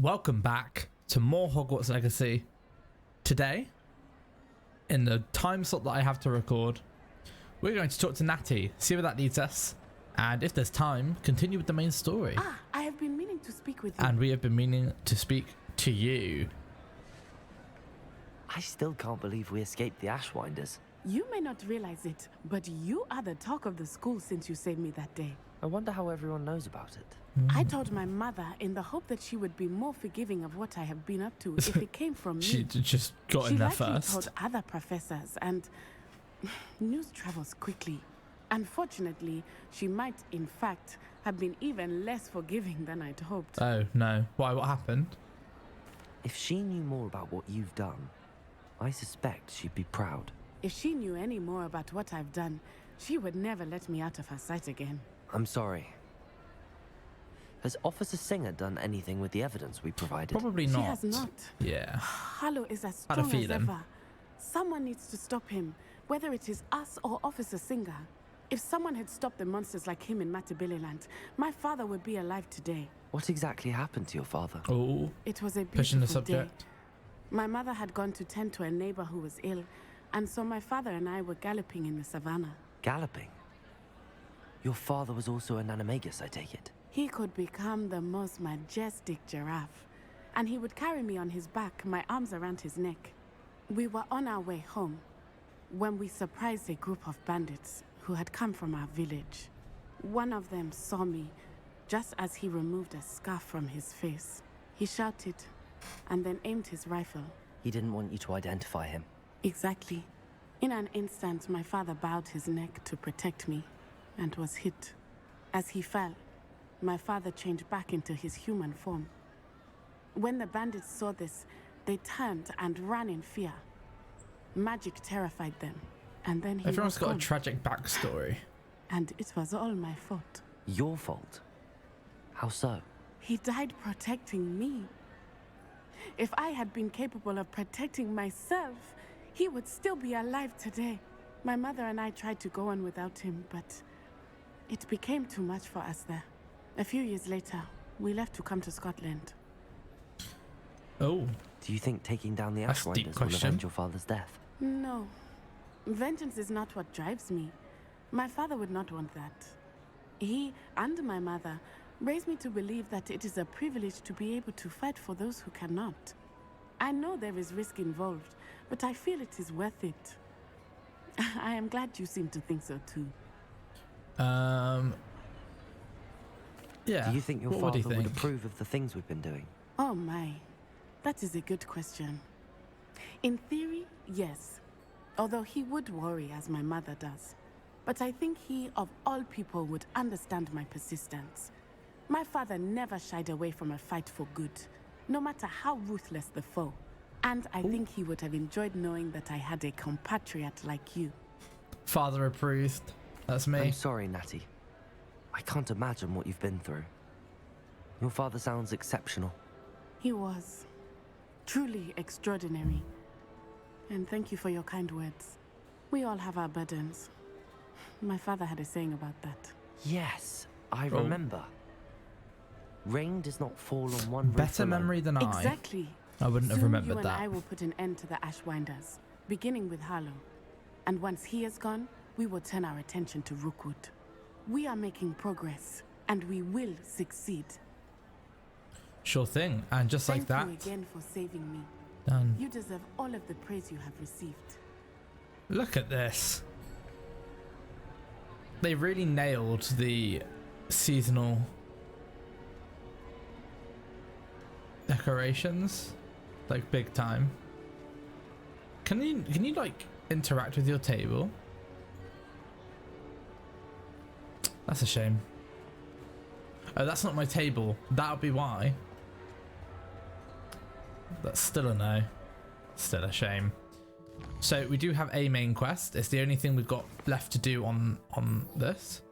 Welcome back to more Hogwarts Legacy. Today, in the time slot that I have to record, we're going to talk to Natty, see where that leads us, and if there's time, continue with the main story. I have been meaning to speak with you. And we have been meaning to speak to you. I still can't believe we escaped the Ashwinders. You may not realize it, but you are the talk of the school since you saved me that day. I wonder how everyone knows about it. I told my mother in the hope that she would be more forgiving of what I have been up to if it came from me. She just got in there She likely first. told other professors, and news travels quickly. Unfortunately, she might, in fact, have been even less forgiving than I'd hoped. Oh no, why, what happened? If she knew more about what you've done, I suspect she'd be proud. If she knew any more about what I've done, she would never let me out of her sight again. I'm sorry. Has Officer Singer done anything with the evidence we provided? Probably not. She has not. Yeah. Harlow is as Had a strong as feeling. ever. Someone needs to stop him, whether it is us or Officer Singer. If someone had stopped the monsters like him in Matabeleland, my father would be alive today. What exactly happened to your father? Oh, It was a pushing the beautiful day. subject. My mother had gone to tend to a neighbor who was ill, and so my father and I were galloping in the savannah. Galloping? Your father was also an animagus, I take it? He could become the most majestic giraffe, and he would carry me on his back, my arms around his neck. We were on our way home when we surprised a group of bandits who had come from our village. One of them saw me just as he removed a scarf from his face. He shouted and then aimed his rifle. He didn't want you to identify him. Exactly. In an instant, my father bowed his neck to protect me and was hit. As he fell, my father changed back into his human form. When the bandits saw this, they turned and ran in fear. Magic terrified them, and then he Everyone's was got a gone. tragic backstory. And it was all my fault. Your fault? How so? He died protecting me. If I had been capable of protecting myself, he would still be alive today. My mother and I tried to go on without him, but it became too much for us there. A few years later, we left to come to Scotland. Oh, Do you think taking down the That's a deep Ashwinders will question. avenge your father's death? No. Vengeance is not what drives me. My father would not want that. He and my mother raised me to believe that it is a privilege to be able to fight for those who cannot. I know there is risk involved, but I feel it is worth it. I am glad you seem to think so too. yeah. Do you think your What father would he would think? approve of the things we've been doing? Oh my, that is a good question. In theory, yes. Although he would worry as my mother does. But I think he, of all people, would understand my persistence. My father never shied away from a fight for good, no matter how ruthless the foe. And I think he would have enjoyed knowing that I had a compatriot like you. Father approved. That's me. I'm sorry, Natty. I can't imagine what you've been through. Your father sounds exceptional. He was truly extraordinary. And thank you for your kind words. We all have our burdens. My father had a saying about that. Yes, I Oh. remember. Rain does not fall on one roof Better alone. memory than Exactly. I wouldn't have Soon remembered you and that. I will put an end to the Ashwinders, beginning with Harlow. And once he is gone, we will turn our attention to Rookwood. We are making progress, and we will succeed. Sure thing. And just like Thank you that, again for saving me. done. You deserve all of the praise you have received. Look at this. They really nailed the seasonal decorations, like big time. Can you like interact with your table? That's a shame. Oh, that's not my table. That'll be why. That's still a no. Still a shame. So we do have a main quest. It's the only thing we've got left to do on this.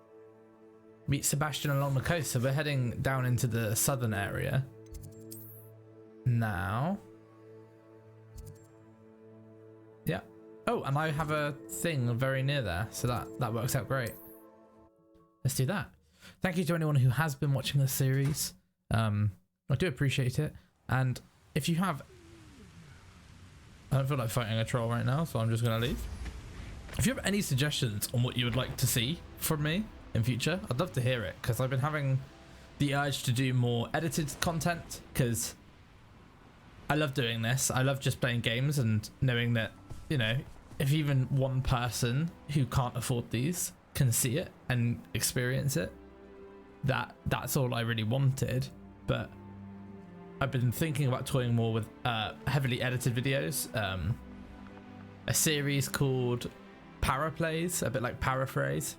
Meet Sebastian along the coast. So we're heading down into the southern area now. Yeah. Oh, and I have a thing very near there, so that works out great. Let's do that. Thank you to anyone who has been watching this series. I do appreciate it. And if you have, I don't feel like fighting a troll right now, so I'm just going to leave. If you have any suggestions on what you would like to see from me in future, I'd love to hear it, because I've been having the urge to do more edited content, because I love doing this. I love just playing games and knowing that, you know, if even one person who can't afford these can see it and experience it, that's all I really wanted. But I've been thinking about toying more with heavily edited videos. A series called Paraplays, a bit like Paraphrase,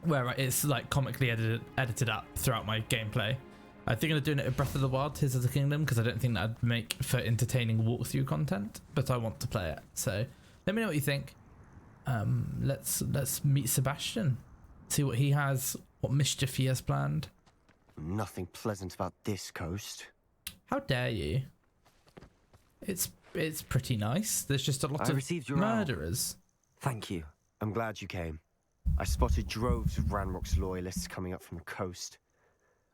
where it's like comically edited up throughout my gameplay. I think I'm doing it with Breath of the Wild, Tears of the Kingdom, because I don't think that'd make for entertaining walkthrough content, but I want to play it. So let me know what you think. Let's meet Sebastian, see what he has, what mischief he has planned. Nothing pleasant about this coast. How dare you? It's pretty nice. There's just a lot of received your murderers. Thank you. I'm glad you came. I spotted droves of Ranrock's loyalists coming up from the coast.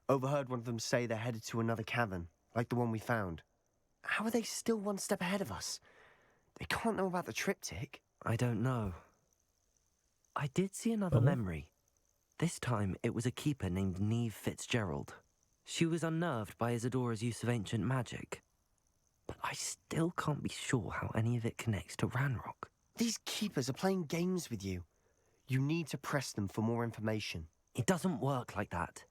Overheard one of them say they're headed to another cavern, like the one we found. How are they still one step ahead of us? They can't know about the triptych. I don't know. I did see another memory. This time it was a keeper named Neve Fitzgerald. She was unnerved by Isidora's use of ancient magic. But I still can't be sure how any of it connects to Ranrock. These keepers are playing games with you. You need to press them for more information. It doesn't work like that.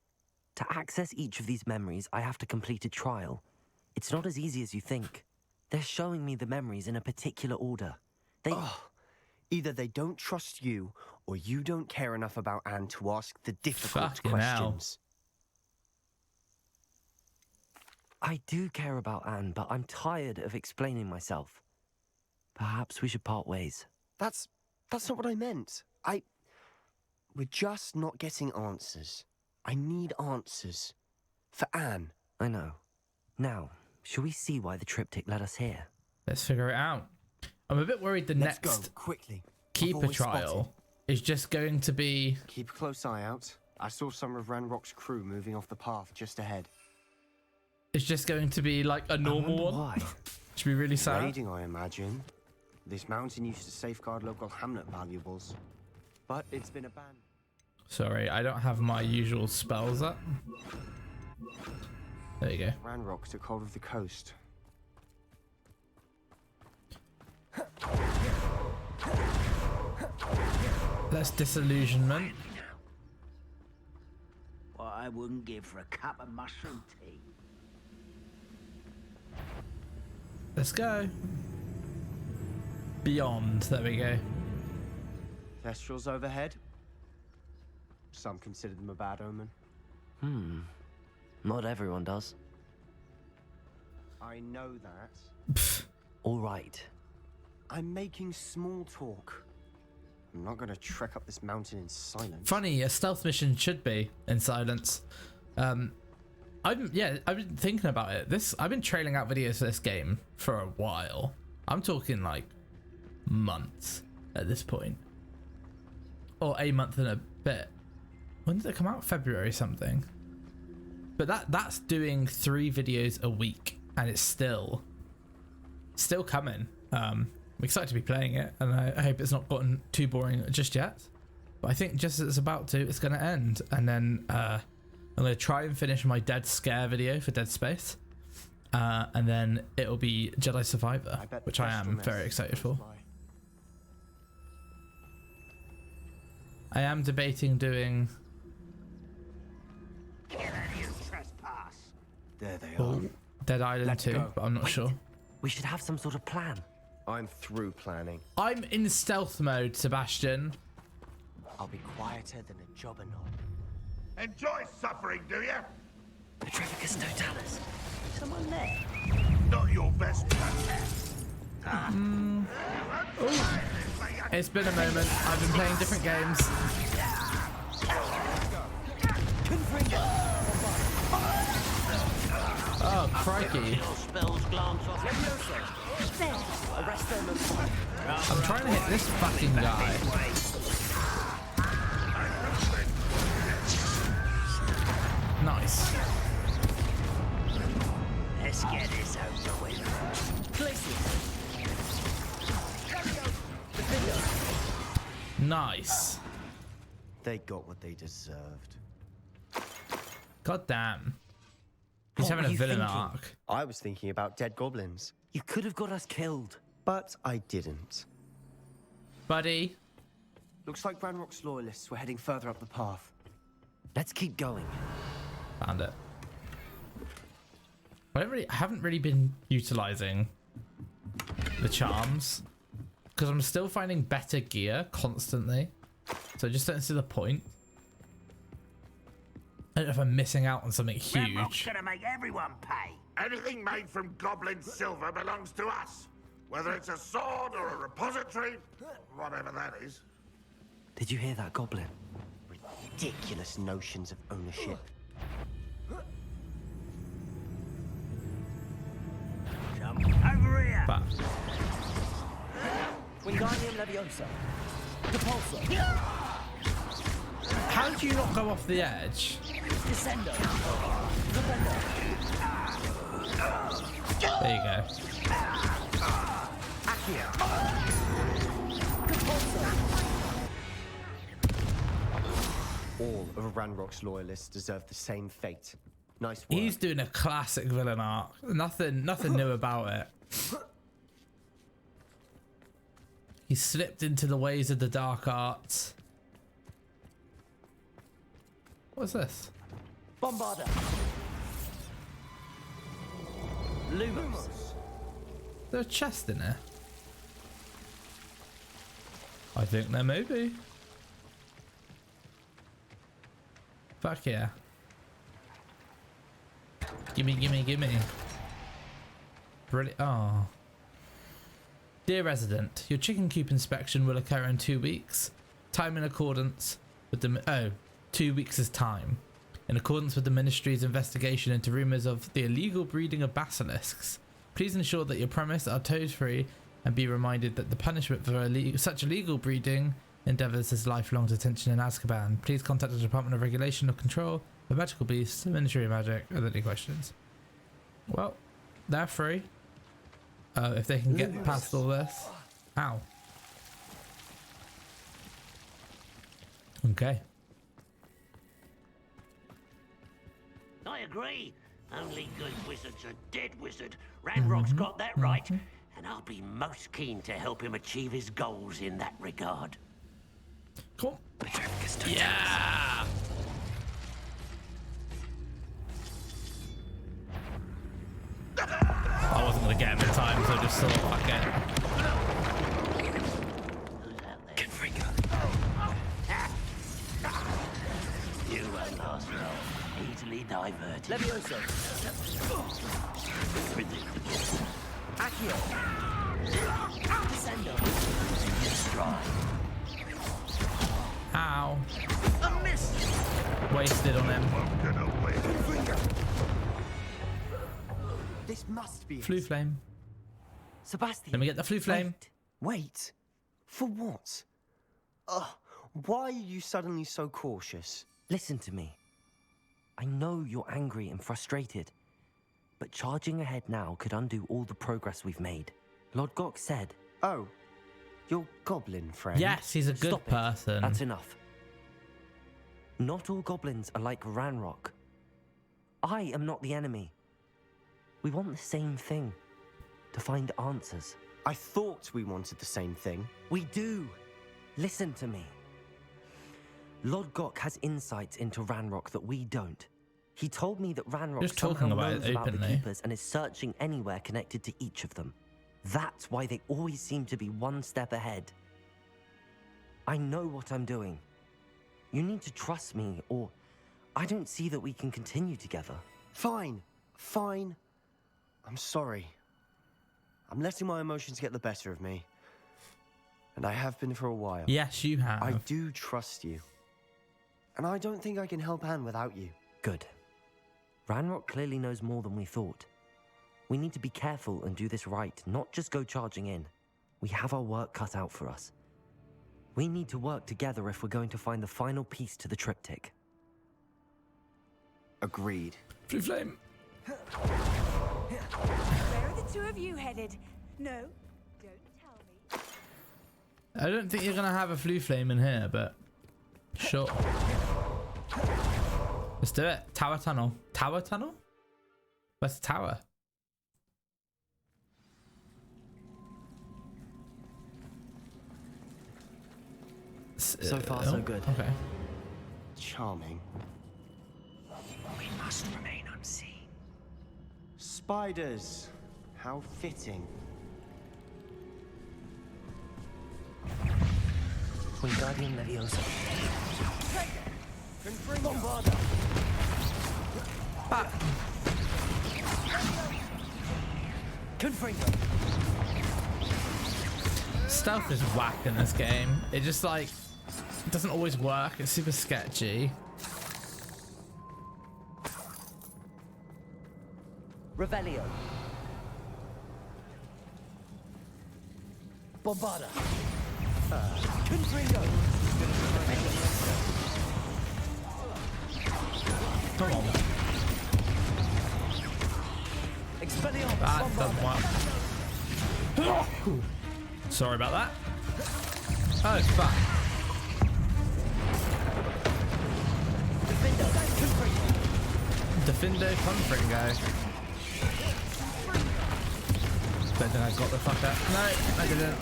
To access each of these memories, I have to complete a trial. It's not as easy as you think. They're showing me the memories in a particular order. Either they don't trust you, or you don't care enough about Anne to ask the difficult Fucking questions. I do care about Anne, but I'm tired of explaining myself. Perhaps we should part ways. That's not what I meant. We're just not getting answers. I need answers. For Anne. I know. Now, shall we see why the triptych led us here? Let's figure it out. I'm a bit worried the Let's next go, quickly. keeper trial is just going to be... Keep a close eye out. I saw some of Ranrock's crew moving off the path just ahead. It's just going to be like a normal one. Why? Should be really sad. Raiding, I imagine. This mountain used to safeguard local hamlet valuables. But it's been abandoned. Sorry, I don't have my usual spells up. There you go. Ranrock took hold of the coast. That's disillusionment. What I wouldn't give for a cup of mushroom tea. Let's go. Beyond. There we go. Thestrals overhead. Some consider them a bad omen. Not everyone does. I know that. Pfft. All right. I'm making small talk. I'm not going to trek up this mountain in silence. Funny, a stealth mission should be in silence. I've been thinking about it. I've been trailing out videos for this game for a while. I'm talking like months at this point, or a month and a bit. When did it come out? February something. But that's doing 3 videos a week, and it's still coming. I'm excited to be playing it, and I hope it's not gotten too boring just yet. But I think just as it's about to, it's going to end, and then I'm going to try and finish my Dead Scare video for Dead Space, and then it'll be Jedi Survivor, which I am very excited for. I am debating doing There they are. Dead Island Let's 2, go. but I'm not sure. We should have some sort of plan. I'm through planning. I'm in stealth mode, Sebastian. I'll be quieter than a jobberknob. Enjoy suffering, do you? Petrificus Totalis. Someone there? Not your best It's been a moment. I've been playing different games. Oh, crikey. Spells glance off. I'm trying to hit this fucking guy. Nice. Let's get it Nice. They got what they deserved. God damn. He's What having were a you villain thinking? arc. I was thinking about dead goblins, You could have got us killed. but I didn't. Buddy. Looks like Ranrock's loyalists were heading further up the path. Let's keep going. Found it. I haven't really been utilizing the charms because I'm still finding better gear constantly. So I just don't see the point. I don't know if I'm missing out on something Ranrock's huge. gonna make everyone pay. Anything made from goblin silver belongs to us. Whether it's a sword or a repository, whatever that is. Did you hear that, Goblin? Ridiculous notions of ownership. Jump over here. But Wingardium Leviosa. Depulso. how do you not go off the edge? Descendo. Defender. There you go. All of Ranrock's loyalists deserve the same fate. Nice work. He's doing a classic villain arc. Nothing new about it. He slipped into the ways of the dark arts. What's this? Bombarda. Lumos. There's a chest in there. I think there may be. Fuck yeah. Gimme, gimme, gimme. Brilliant. Oh. Dear resident, your chicken coop inspection will occur in 2 weeks. Time in accordance with the... 2 weeks is time. In accordance with the ministry's investigation into rumours of the illegal breeding of basilisks. Please ensure that your premises are toad-free and be reminded that the punishment for such illegal breeding endeavours is lifelong detention in Azkaban. Please contact the Department of Regulation or Control of Magical Beasts, Ministry of Magic, with any questions. Well, they're free. If they can get past all this. Ow. Okay. I agree. Only good wizards are dead wizard. Ranrock's got that right. And I'll be most keen to help him achieve his goals in that regard. Cool. Yeah. I wasn't gonna get him in time, so I just thought, fuck it. Who's out there? You won't last long. Easily diverted. Levioso. Predictable. Accio. Descendo. Stride. Ow. A miss. Wasted on him. Gonna win. This must be Flu it. flame. Sebastian. Let me get the flu flame. Wait. For what? Why are you suddenly so cautious? Listen to me. I know you're angry and frustrated, but charging ahead now could undo all the progress we've made. Lord Gok said... Oh, your goblin friend? Yes, he's a good Stop it. person. That's enough. Not all goblins are like Ranrock. I am not the enemy. We want the same thing. To find answers. I thought we wanted the same thing. We do. Listen to me. Lord Gok has insights into Ranrock that we don't. He told me that Ranrock Just somehow talking about knows it about the openly. Keepers and is searching anywhere connected to each of them. That's why they always seem to be one step ahead. I know what I'm doing. You need to trust me, or I don't see that we can continue together. Fine. I'm sorry. I'm letting my emotions get the better of me. And I have been for a while. Yes, you have. I do trust you. And I don't think I can help Anne without you. Good. Ranrock clearly knows more than we thought. We need to be careful and do this right, not just go charging in. We have our work cut out for us. We need to work together if we're going to find the final piece to the triptych. Agreed. Flu flame. Where are the two of you headed? No, don't tell me. I don't think you're gonna have a flue flame in here, but sure. Let's do it. Tower tunnel. Tower tunnel? Where's the tower? So far, so good. Okay. Charming. We must remain unseen. Spiders. How fitting. Wingardium Leviosa. Bombarda. Back. Confringo. Stealth is whack in this game. It just like it doesn't always work. It's super sketchy. Revelio. Bombarda. Confringo. Come on. Expelliarmus. That doesn't work. Sorry about that. Oh, fuck. Defendo. Confringo. Defendo Confringo. Don't think I got the fuck up. No, I didn't.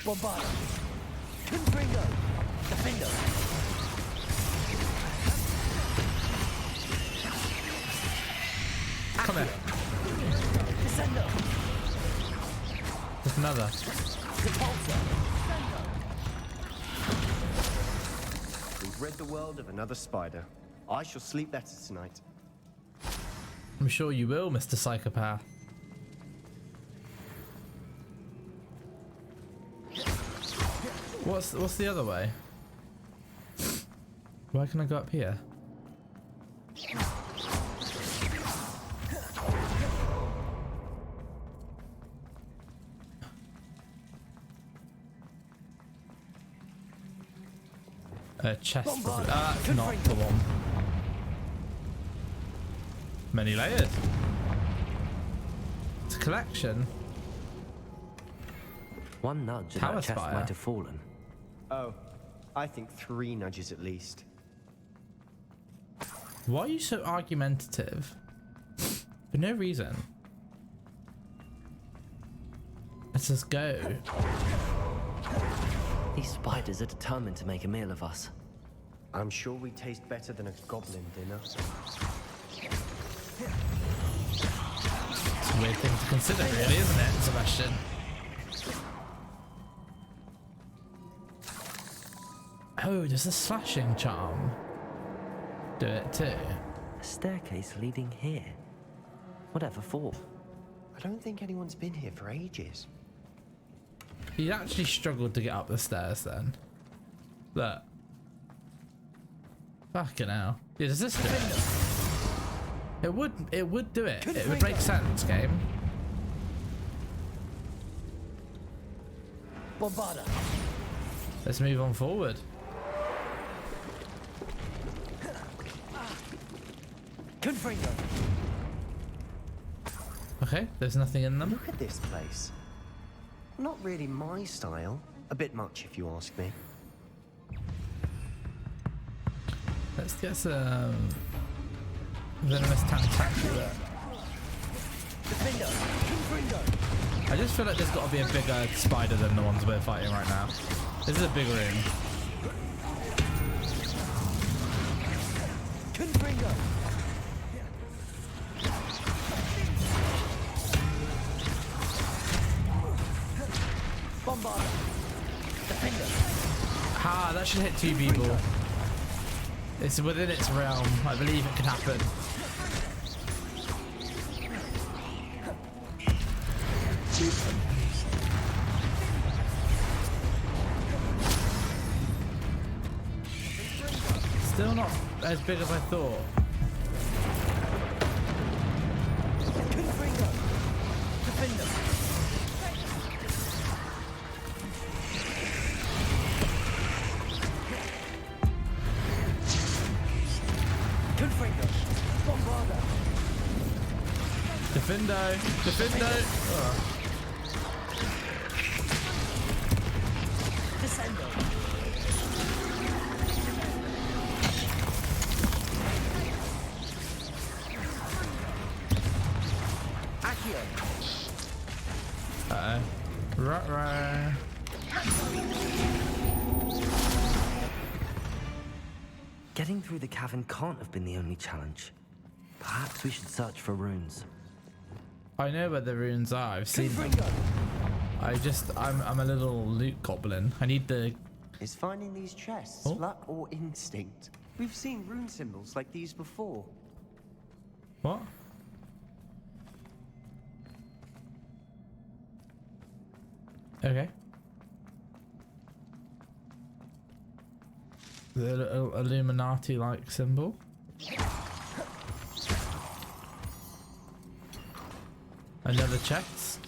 Bombarda. Confringo. Defendo. Come here. Descendo. There's another. Repulsor. We've rid the world of another spider. I shall sleep better tonight. I'm sure you will, Mr. Psychopath. What's the other way? Why can I go up here? A chest. That's not the one. Many layers. It's a collection. One nudge and Tower that chest spire. might have fallen. Oh, I think 3 nudges at least. Why are you so argumentative? For no reason. Let's just go. These spiders are determined to make a meal of us. I'm sure we taste better than a goblin dinner. It's a weird thing to consider, really, isn't it, Sebastian? Oh, there's a slashing charm. Do it too. A staircase leading here. Whatever for? I don't think anyone's been here for ages. He actually struggled to get up the stairs then. Look. Fucking hell. Yeah, does this do it? It would do it. It would make sense, game. Bombarda. Let's move on forward. Confringo. Okay, there's nothing in them. Look at this place. Not really my style. A bit much, if you ask me. Let's get some venomous tentacula. Defendo. Confringo. I just feel like there's got to be a bigger spider than the ones we're fighting right now. This is a big room. Confringo. Bombarda. Defendo. Ah, that should hit 2 people. It's within its realm. I believe it can happen. Still not as big as I thought. Confringo. Defendo. Confringo. Bombarda. Defendo. Defendo. Oh. Descendo. Accio. Uh-oh. Ruh-roh. Getting through the cavern can't have been the only challenge. Perhaps we should search for runes. I know where the runes are. I've seen them. Confringo. I'm a little loot goblin. I need the... Is finding these chests Oh. luck or instinct? We've seen rune symbols like these before. What? Okay. The little Illuminati-like symbol. Another chest.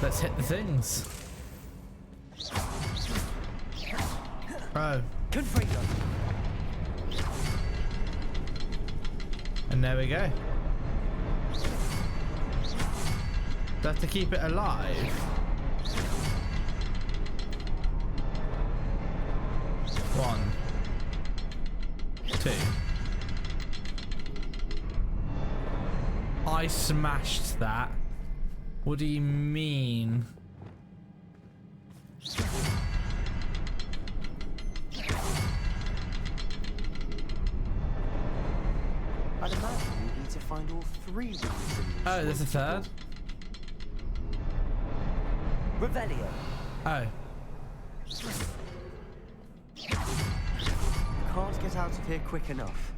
Let's hit the things. Oh, Confringo. and there we go. Do I have to keep it alive? One, two. I smashed that. What do you mean? I'd imagine we need to find all 3 rune symbols. Oh, there's a third? Revelio. Oh. Can't get out of here quick enough.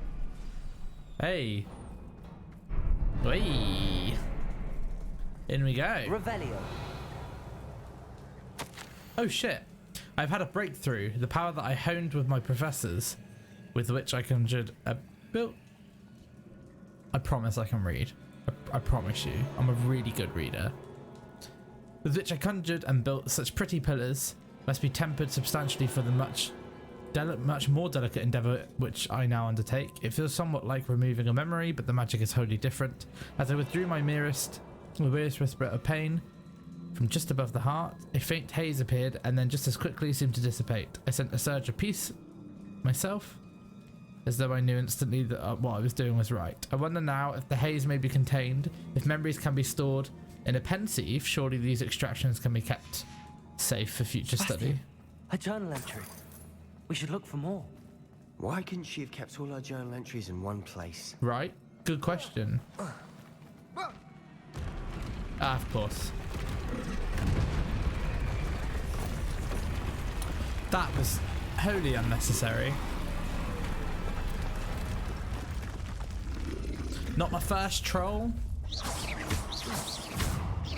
Hey. Whee. In we go. Revelio. Oh shit. I've had a breakthrough. The power that I honed with my professors, with which I conjured a built. I promise I can read. I promise you. I'm a really good reader. With which I conjured and built such pretty pillars, must be tempered substantially for the much more delicate endeavour which I now undertake. It feels somewhat like removing a memory, but the magic is wholly different. As I withdrew my weirdest whisper of pain from just above the heart, a faint haze appeared and then just as quickly seemed to dissipate. I sent a surge of peace myself, as though I knew instantly that what I was doing was right. I wonder now if the haze may be contained, if memories can be stored in a pensieve. Surely these extractions can be kept safe for future study. A journal entry. We should look for more. Why couldn't she have kept all her journal entries in one place? Right? Good question. Ah, of course. That was wholly unnecessary. Not my first troll.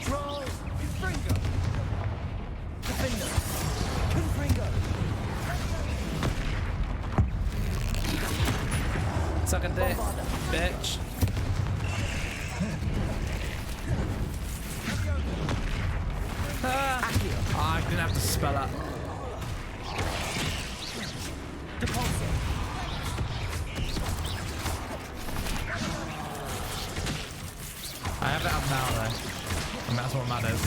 Troll. Confringo. Defender. Confringo. Suck a dick, bitch. Ah, I didn't have to spell it. Deposit. I have it up now though, and that's what matters.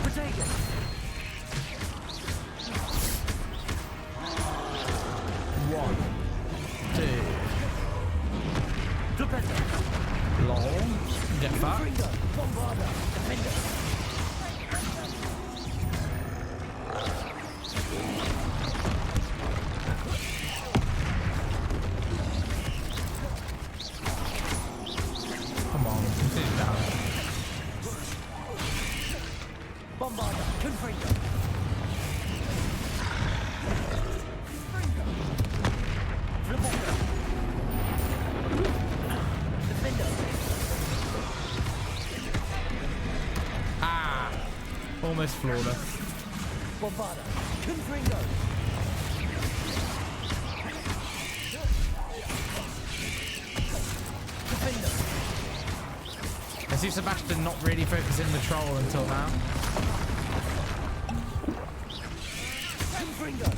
Protego. One, two, Defender. lol, get fucked. Confringo. Bombarda. Defender. Come on, continue down. Bombarda. Confringo. Flabonga. Defender. Ah, almost flawless. Bombarda. Confringo. Defender. I see Sebastian not really focusing the troll until now. Confringo.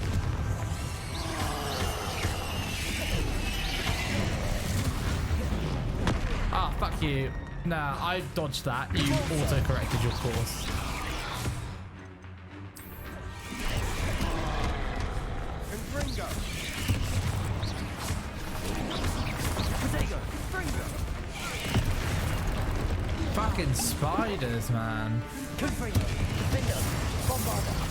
Ah, fuck you. Nah, I dodged that. You auto-corrected your course. fucking spiders, man. Confringo. Defender. Bombarder.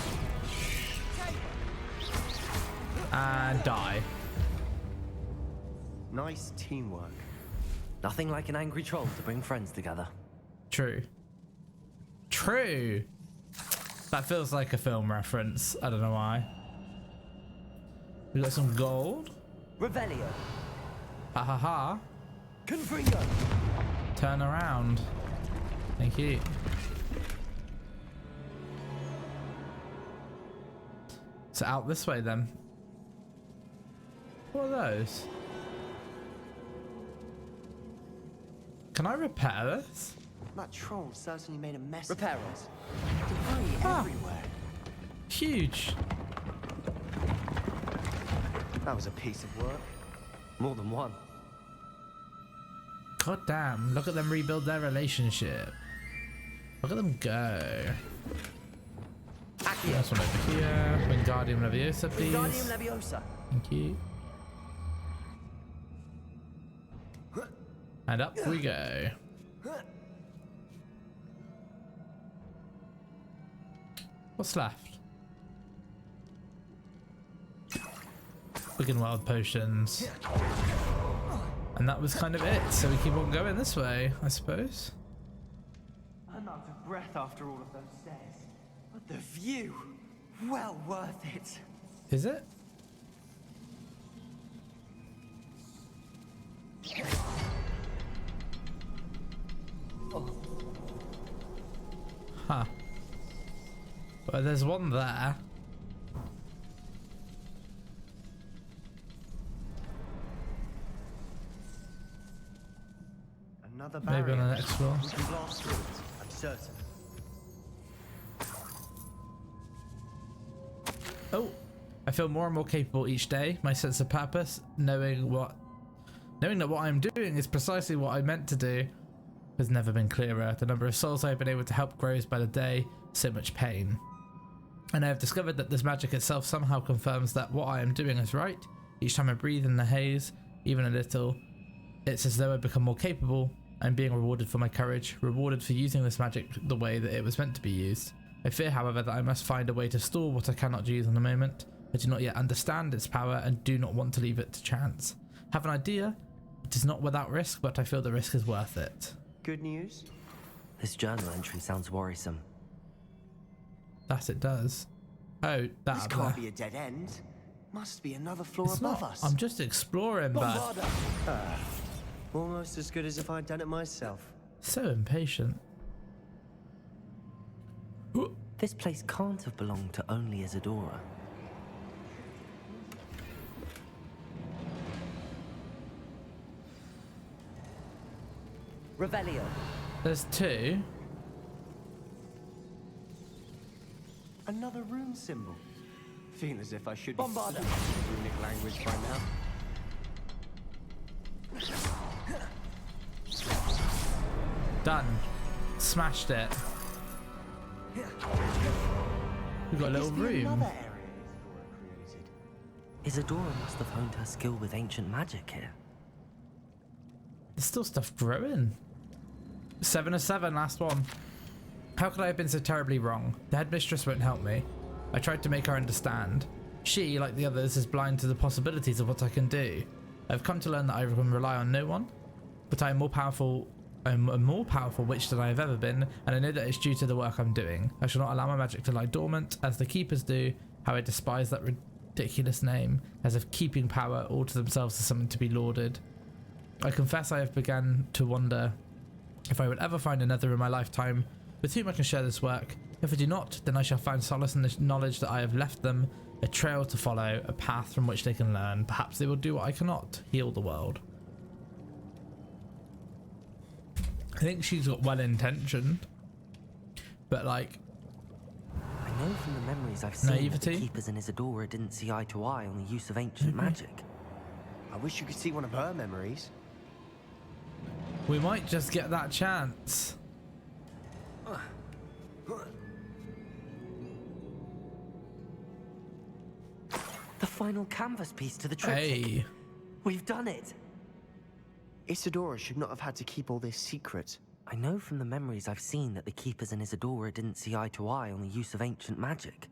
And die. Nice teamwork. Nothing like an angry troll to bring friends together. True. True. That feels like a film reference. I don't know why. We got some gold. Revelio. Ha ha ha. Confringo. Turn around. Thank you. So out this way then. What are those? Can I repair this? That troll certainly made a mess. Repair of us. Debris Ah. everywhere. Huge. That was a piece of work. More than one. God damn, look at them rebuild their relationship. Look at them go. Last one over here. Wingardium Leviosa, please. Wingardium Leviosa. Thank you. And up we go. What's left? Wiggenweld potions. And that was kind of it, so we keep on going this way, I suppose. I'm out of breath after all of those stairs. But the view, well worth it. Is it? Huh. Well, there's one there. Another Maybe on the barrier. next floor. We can blast through it, I'm certain. Oh, I feel more and more capable each day. My sense of purpose, knowing that what I'm doing is precisely what I meant to do, has never been clearer. The number of souls I've been able to help grows by the day. So much pain. And I have discovered that this magic itself somehow confirms that what I am doing is right. Each time I breathe in the haze, even a little, it's as though I become more capable. I'm being rewarded for my courage, rewarded for using this magic the way that it was meant to be used. I fear, however, that I must find a way to store what I cannot use in the moment. I do not yet understand its power and do not want to leave it to chance. Have an idea? It is not without risk, but I feel the risk is worth it. Good news? This journal entry sounds worrisome. That it does. Oh, that This up can't there. be a dead end. Must be another floor It's above not. us. I'm just exploring, but Bombarder. Almost as good as if I'd done it myself. so impatient. Ooh. This place can't have belonged to only Isidora. Revelio. There's two. Another rune symbol. Feel as if I should Bombarder. be speaking runic language by now. Done. Smashed it. We've got a little Must be room. Another area Isidora created. Isidora must have honed her skill with ancient magic here. There's still stuff growing. 7 of 7, last one. How could I have been so terribly wrong? The headmistress won't help me. I tried to make her understand. She, like the others, is blind to the possibilities of what I can do. I've come to learn that I can rely on no one, but I am more powerful. I'm a more powerful witch than I have ever been, and I know that it's due to the work I'm doing. I shall not allow my magic to lie dormant, as the keepers do. How I despise that ridiculous name, as if keeping power all to themselves is something to be lauded. I confess I have begun to wonder if I would ever find another in my lifetime with whom I can share this work. If I do not, then I shall find solace in the knowledge that I have left them a trail to follow, a path from which they can learn. Perhaps they will do what I cannot, heal the world. I think she's got well intentioned, but like, I know from the memories I've seen that Naivety? the keepers in Isidora didn't see eye to eye on the use of ancient magic. I wish you could see one of her memories. we might just get that chance. The final canvas piece to the triptych. Hey, We've done it. Isidora should not have had to keep all this secret. I know from the memories I've seen that the Keepers and Isidora didn't see eye to eye on the use of ancient magic.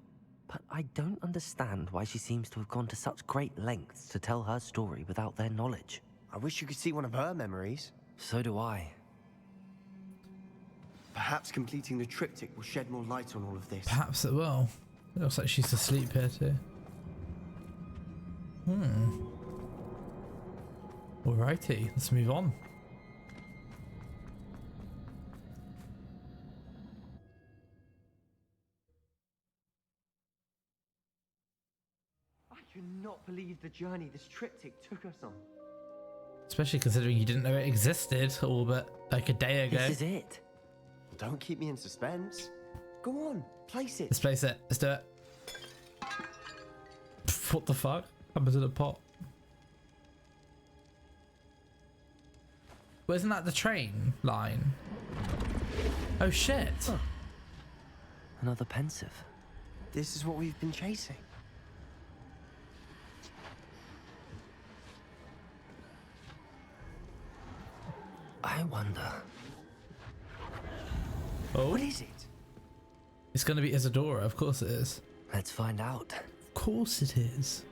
But I don't understand why she seems to have gone to such great lengths to tell her story without their knowledge. I wish you could see one of her memories. So do I. Perhaps completing the triptych will shed more light on all of this. Perhaps it will. It looks like she's asleep here too. Alrighty, let's move on. I cannot believe the journey this triptych took us on. Especially considering you didn't know it existed all but like a day ago. This is it. Don't keep me in suspense. Go on, place it. Let's place it. Let's do it. Pff, what the fuck? Happened to the pot? Well, isn't that the train line? Oh shit. Huh. Another pensive. This is what we've been chasing. I wonder. Oh, What is it? it's gonna be Isidora. Of course it is. Let's find out. Of course it is.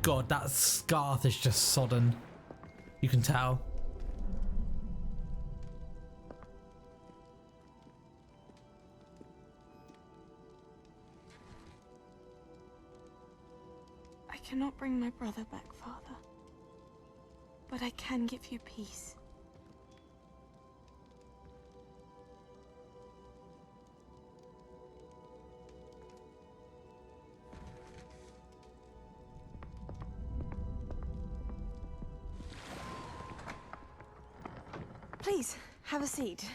God, that scarf is just sodden. You can tell. I cannot bring my brother back, Father. But I can give you peace. Please, have a seat.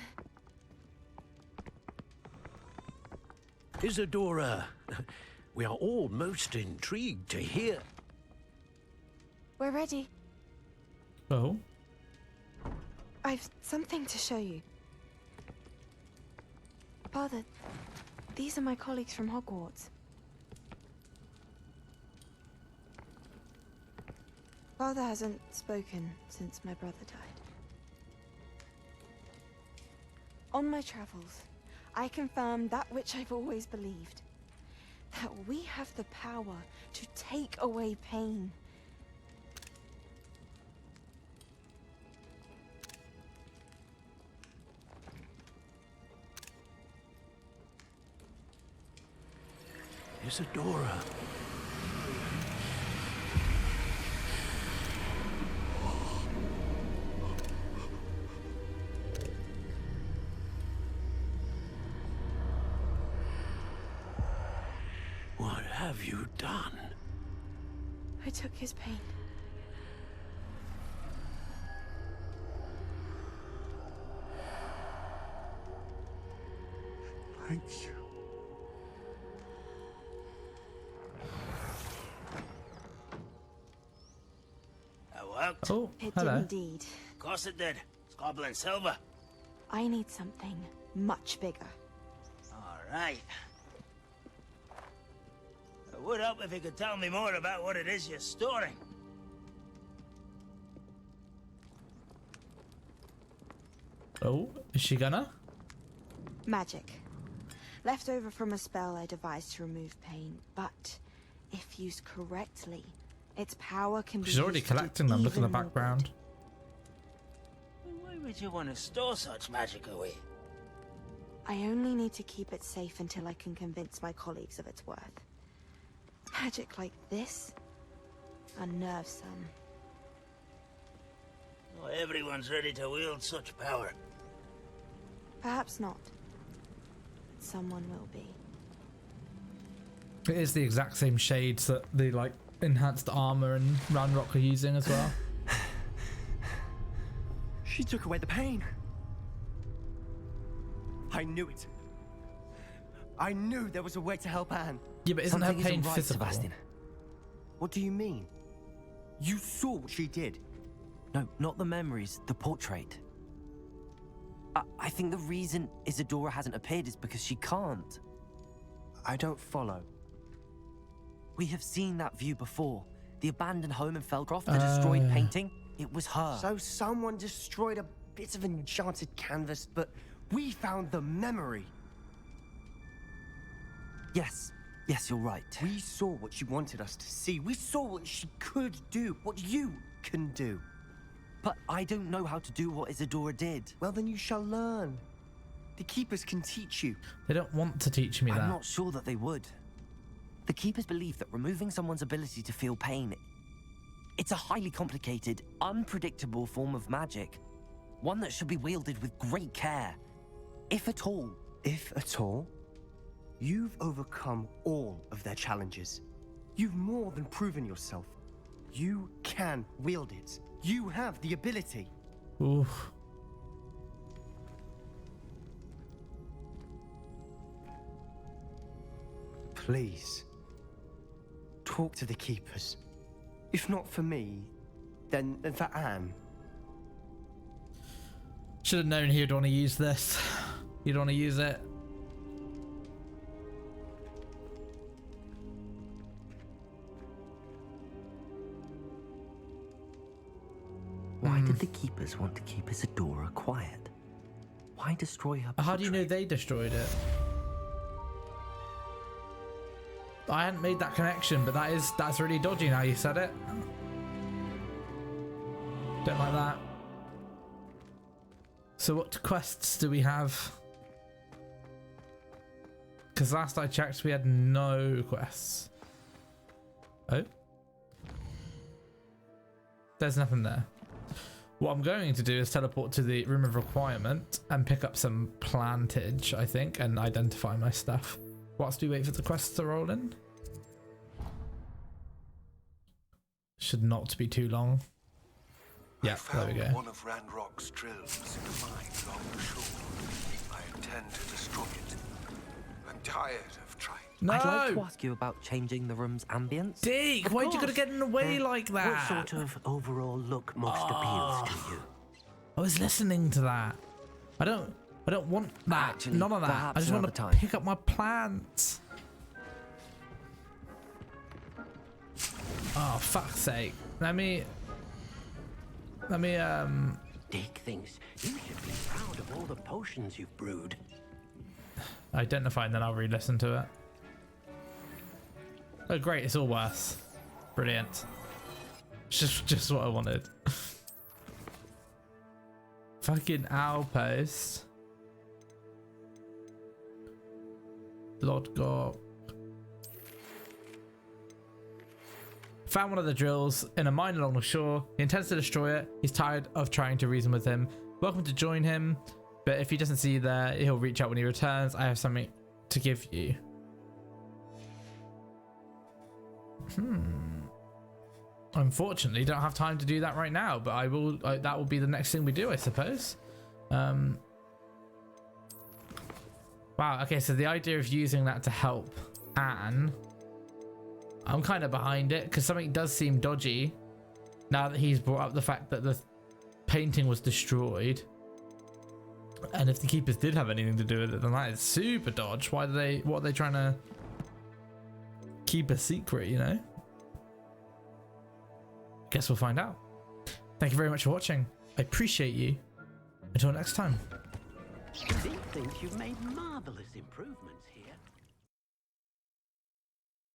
Isidora, we are all most intrigued to hear. We're ready. Oh, I've something to show you. Father, these are my colleagues from Hogwarts. Father hasn't spoken since my brother died. On my travels, I confirmed that which I've always believed. That we have the power to take away pain. Isidora. What have you done? I took his pain. Thank you. That worked. oh, It hello. did indeed. Of course it did. It's goblin silver. I need something much bigger. All right. It would help if you could tell me more about what it is you're storing. Oh, is she gonna? Magic. Left over from a spell I devised to remove pain, but if used correctly, its power can be She's already used to do collecting them. Look in the even more background. Why would you want to store such magic away? good. I only need to keep it safe until I can convince my colleagues of its worth. Magic like this unnerves some. Not everyone's ready to wield such power. Perhaps not. But someone will be. It is the exact same shades that the like enhanced armor and Ranrock are using as well. She took away the pain. I knew it. I knew there was a way to help Anne. Yeah, but isn't her Something pain isn't right, physical? Sebastian. What do you mean? You saw what she did. No, not the memories, the portrait. I think the reason Isidora hasn't appeared is because she can't. I don't follow. We have seen that view before. The abandoned home in Feldcroft, the destroyed painting. It was her. So someone destroyed a bits of enchanted canvas, but we found the memory. Yes, you're right. We saw what she wanted us to see. We saw what she could do, what you can do. But I don't know how to do what Isidora did. Well, then you shall learn. The Keepers can teach you. They don't want to teach me that. I'm not sure that they would. The Keepers believe that removing someone's ability to feel pain, it's a highly complicated, unpredictable form of magic. One that should be wielded with great care. If at all. If at all? You've overcome all of their challenges. You've more than proven yourself. You can wield it. You have the ability. Oof. Please, talk to the Keepers. If not for me, then for Anne. Should have known he'd want to use this. He'd want to use it. Why did the Keepers want to keep Isidora quiet? Why destroy her portrait? How do you know they destroyed it? I hadn't made that connection, but that's really dodgy now you said it. Don't like that. So what quests do we have? Because last I checked we had no quests. Oh? There's nothing there. What I'm going to do is teleport to the room of requirement and pick up some plantage, I think, and identify my stuff. Whilst we wait for the quests to roll in. Should not be too long. Yeah, there we go. One of Ranrock's drills in a mine along the shore. I intend to destroy it. I'm tired of trying. No! I'd like to ask you about changing the room's ambience. Deke, why'd you gotta get in the way like that? What sort of overall look most appeals to you? I was listening to that. I don't want that. Actually, None of that. I perhaps just want another to time. pick up my plants. Oh, fuck's sake. Let me Dick thinks you should be proud of all the potions you've brewed. identify and then I'll re-listen to it. Oh great, it's all worse. Brilliant. Just what I wanted. Fucking outpost. Lord God. Found one of the drills in a mine along the shore. He intends to destroy it. He's tired of trying to reason with him. Welcome to join him. But if he doesn't see you there, he'll reach out when he returns. I have something to give you. Unfortunately, don't have time to do that right now, but I will. That will be the next thing we do, I suppose. Wow. Okay, so the idea of using that to help Anne, I'm kind of behind it because something does seem dodgy. Now that he's brought up the fact that the painting was destroyed, and if the Keepers did have anything to do with it, then that is super dodge. Why do they? What are they trying to keep a secret? You know. Guess we'll find out. Thank you very much for watching. I appreciate you. Until next time. Dick thinks you've made marvelous improvements here.